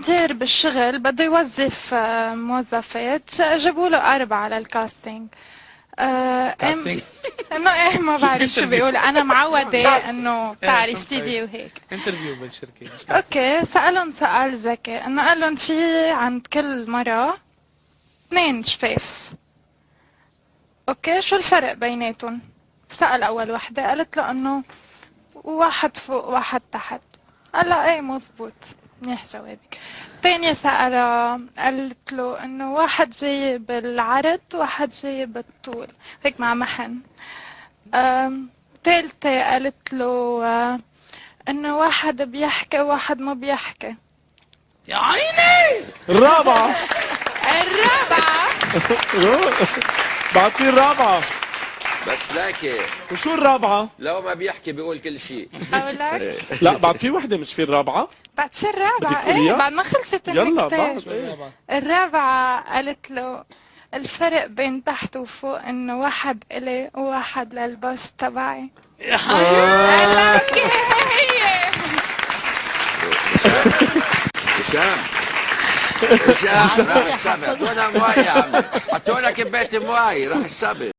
مدير بالشغل بده يوظف موظفات، جابوا له 4 للكاستنج. كاستنج. انه ايه ما بعرف شو بيقول، انا معودة انه بتعرف تي في وهيك. انترفيو بالشركه مش كاستنج. اوكي، سألهم سؤال ذكي، انه قال لهم في عند كل مرة 2 شفاف، اوكي شو الفرق بيناتهم؟ سأل اول وحدة، قالت له انه واحد فوق واحد تحت. قال لها ايه مزبوط، منيح جوابك. تانية سألها قالت له انه واحد جاي بالعرض واحد جاي بالطول، هيك مع محن. تالتة قالت له انه واحد بيحكي وواحد ما بيحكي. يا عيني. الرابعة. الرابعة بعطيه الرابعة. بس لكن وشو الرابعة؟ لو ما بيحكي بيقول كل شيء. اقولك لا بعد في وحدة مش في الرابعة. بعد شو الرابعة؟ بدك تقوليها؟ ايه بعد ما خلصت يلا النكتة. بعد ايه؟ الرابعة قالت له الفرق بين تحت وفوق انه واحد الي وواحد للباص تبعي. يا حبيبي. لك هي هشام هشام راح السبت. حطونا مواي يا عمي، حطونا كباية مواي راح السبت.